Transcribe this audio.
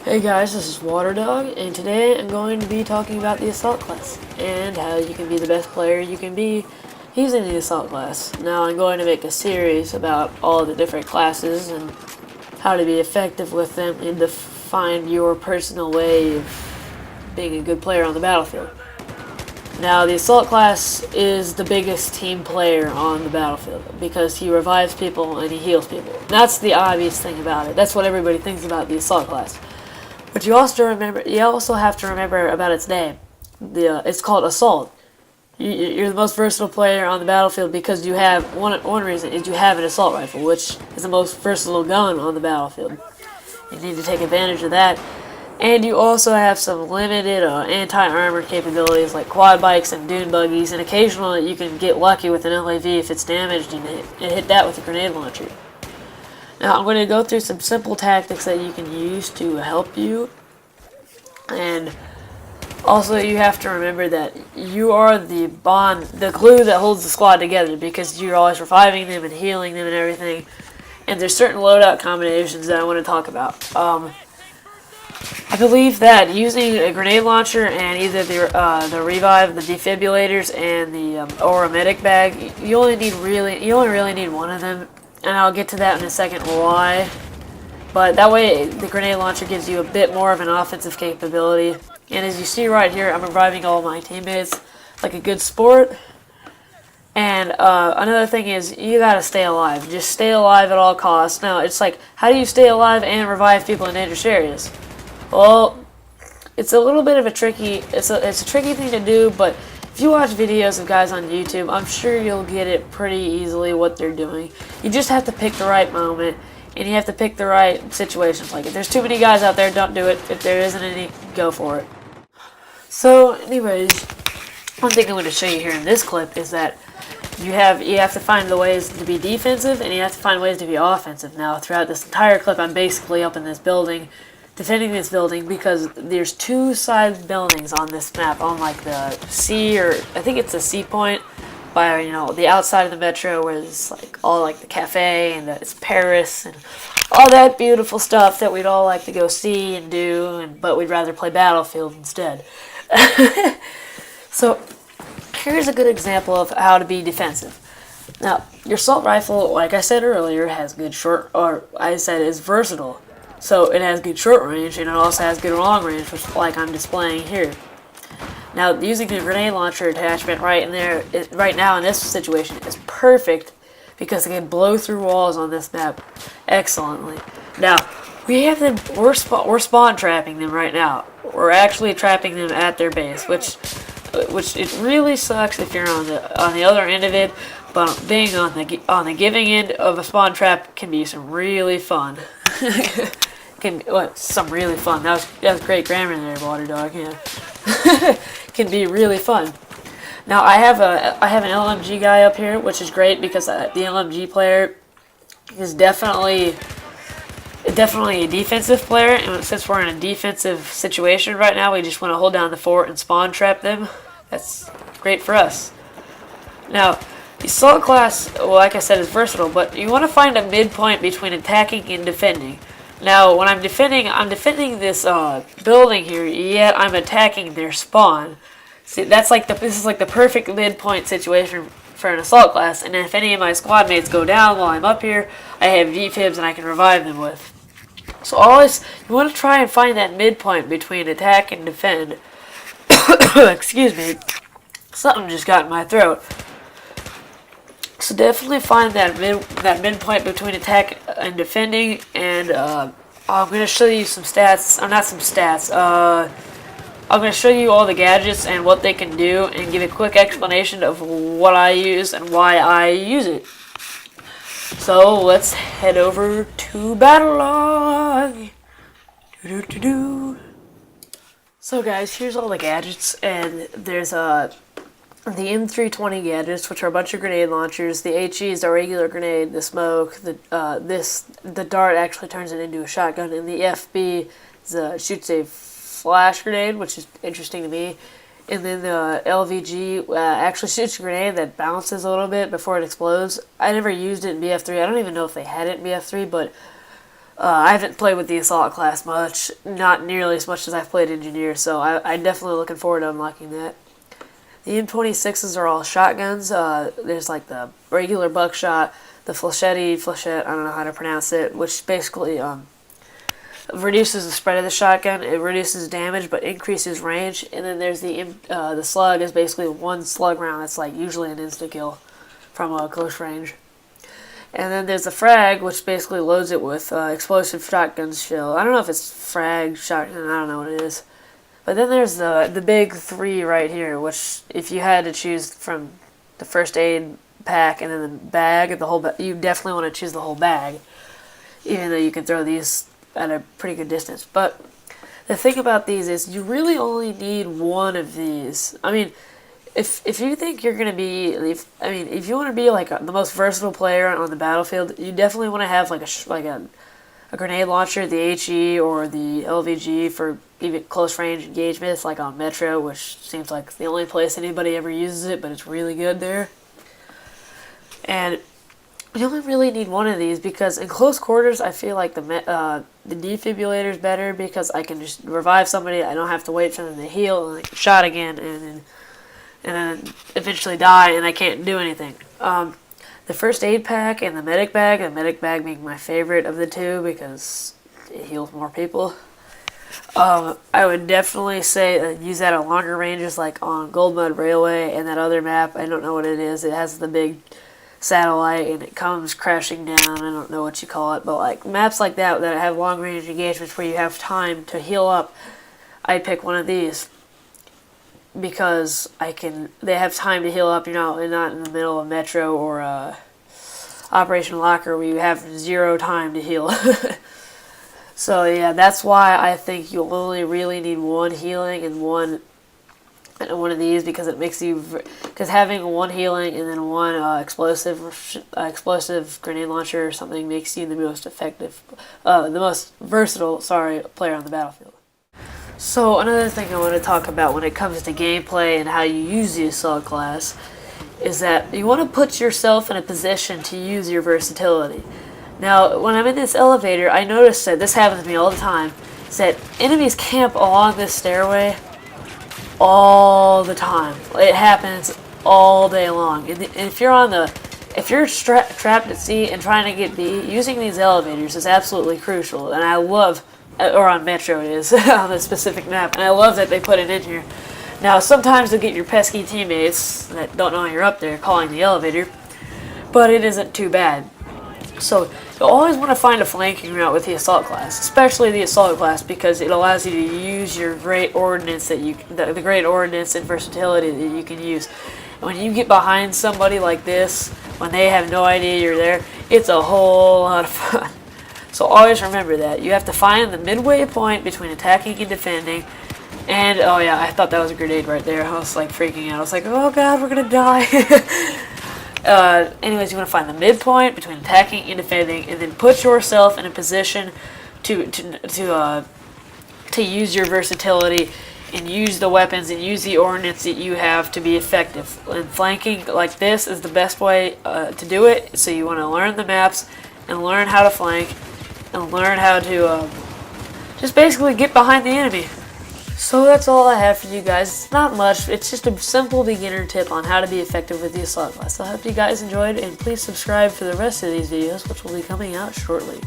Hey guys, this is Waterdog, and today I'm going to be talking about the Assault class, and how you can be the best player you can be using the Assault class. Now I'm going to make a series about all the different classes and how to be effective with them and to find your personal way of being a good player on the battlefield. Now the Assault class is the biggest team player on the battlefield because he revives people and he heals people. That's the obvious thing about it. That's what everybody thinks about the Assault class. But you also have to remember about its name. It's called Assault. You're the most versatile player on the battlefield because you have one reason is you have an assault rifle, which is the most versatile gun on the battlefield. You need to take advantage of that. And you also have some limited anti-armor capabilities like quad bikes and dune buggies, and occasionally you can get lucky with an LAV if it's damaged and hit that with a grenade launcher. Now I'm going to go through some simple tactics that you can use to help you, and also you have to remember that you are the bond, the glue that holds the squad together, because you're always reviving them and healing them and everything. And there's certain loadout combinations that I want to talk about. I believe that using a grenade launcher and either the revive, the defibrillators, and the aura medic bag, you only really need one of them. And I'll get to that in a second why. But that way, the grenade launcher gives you a bit more of an offensive capability. And as you see right here, I'm reviving all my teammates like a good sport. And another thing is, you gotta stay alive. Just stay alive at all costs. Now, it's like, how do you stay alive and revive people in dangerous areas? Well, it's a little bit of a tricky thing to do, but if you watch videos of guys on YouTube, I'm sure you'll get it pretty easily what they're doing. You just have to pick the right moment, and you have to pick the right situations. Like, if there's too many guys out there, don't do it. If there isn't any, go for it. So, anyways, one thing I'm going to show you here in this clip is that you have to find the ways to be defensive, and you have to find ways to be offensive. Now, throughout this entire clip, I'm basically up in this building, defending this building, because there's two side buildings on this map, on like the C, or I think it's the C point, by the outside of the metro, where it's like all like the cafe and it's Paris and all that beautiful stuff that we'd all like to go see and do, but we'd rather play Battlefield instead. So here's a good example of how to be defensive. Now, your assault rifle, like I said earlier, has good is versatile. So it has good short range, and it also has good long range, which like I'm displaying here. Now, using the grenade launcher attachment right now in this situation is perfect because it can blow through walls on this map excellently. Now, we're spawn trapping them right now. We're actually trapping them at their base, which it really sucks if you're on the other end of it. But being on the giving end of a spawn trap can be some really fun. Some really fun. That was great grammar there, Waterdog. Yeah, can be really fun. Now I have an LMG guy up here, which is great because the LMG player is definitely a defensive player, and since we're in a defensive situation right now, we just want to hold down the fort and spawn trap them. That's great for us. Now, the assault class, well, like I said, is versatile, but you want to find a midpoint between attacking and defending. Now, when I'm defending this building here, yet I'm attacking their spawn. See, this is like the perfect midpoint situation for an assault class. And if any of my squad mates go down while I'm up here, I have defibs and I can revive them with. So you want to try and find that midpoint between attack and defend. Excuse me, something just got in my throat. So definitely find that midpoint between attack and defending, and I'm going to show you some stats, or not some stats, I'm going to show you all the gadgets and what they can do, and give a quick explanation of what I use and why I use it. So let's head over to Battlelog. So guys, here's all the gadgets, and there's the M320 gadgets, which are a bunch of grenade launchers. The HE is a regular grenade. The smoke, the dart actually turns it into a shotgun, and the FB shoots a flash grenade, which is interesting to me. And then the LVG actually shoots a grenade that bounces a little bit before it explodes. I never used it in BF3. I don't even know if they had it in BF3, but I haven't played with the Assault class much, not nearly as much as I've played Engineer, so I'm definitely looking forward to unlocking that. The M26s are all shotguns. There's like the regular buckshot, the flechette, I don't know how to pronounce it, which basically reduces the spread of the shotgun. It reduces damage but increases range. And then there's the slug is basically one slug round that's like usually an insta-kill from close range. And then there's the frag, which basically loads it with explosive shotgun shell. I don't know if it's frag, shotgun, I don't know what it is. But then there's the big three right here, which if you had to choose from the first aid pack and then the bag, you definitely want to choose the whole bag, even though you can throw these at a pretty good distance. But the thing about these is you really only need one of these. I mean, if you think you're gonna be, if you want to be like the most versatile player on the battlefield, you definitely want to have like a grenade launcher, the HE or the LVG for even close range engagements, like on Metro, which seems like the only place anybody ever uses it, but it's really good there. And you only really need one of these because in close quarters, I feel like the defibrillator is better because I can just revive somebody. I don't have to wait for them to heal and like, shot again, and then eventually die, and I can't do anything. The first aid pack and the medic bag being my favorite of the two because it heals more people. I would definitely say use that at longer ranges, like on Gold Mud Railway and that other map. I don't know what it is. It has the big satellite and it comes crashing down. I don't know what you call it, but like maps like that have long range engagements where you have time to heal up, I'd pick one of these because they have time to heal up. You're not in the middle of Metro or Operation Locker where you have zero time to heal. So yeah, that's why I think you only really need one healing and one of these, because it makes because having one healing and then one explosive grenade launcher or something makes you the most effective, the most versatile, player on the battlefield. So another thing I want to talk about when it comes to gameplay and how you use the Assault class is that you want to put yourself in a position to use your versatility. Now, when I'm in this elevator, I notice that this happens to me all the time, is that enemies camp along this stairway all the time. It happens all day long. And if you're trapped at sea and trying to get B, using these elevators is absolutely crucial. And I love, or on Metro it is, on this specific map, and I love that they put it in here. Now, sometimes you'll get your pesky teammates that don't know you're up there calling the elevator, but it isn't too bad. So you'll always want to find a flanking route with the Assault class, especially the Assault class, because it allows you to use your great ordnance the great ordnance and versatility that you can use. When you get behind somebody like this, when they have no idea you're there, it's a whole lot of fun. So always remember that. You have to find the midway point between attacking and defending. And, oh yeah, I thought that was a grenade right there. I was like freaking out. I was like, oh god, we're gonna die. Anyways, you want to find the midpoint between attacking and defending, and then put yourself in a position to use your versatility and use the weapons and use the ordnance that you have to be effective. And flanking like this is the best way to do it. So you want to learn the maps and learn how to flank and learn how to just basically get behind the enemy. So that's all I have for you guys. It's not much. It's just a simple beginner tip on how to be effective with the Assault class. I hope you guys enjoyed, and please subscribe for the rest of these videos, which will be coming out shortly.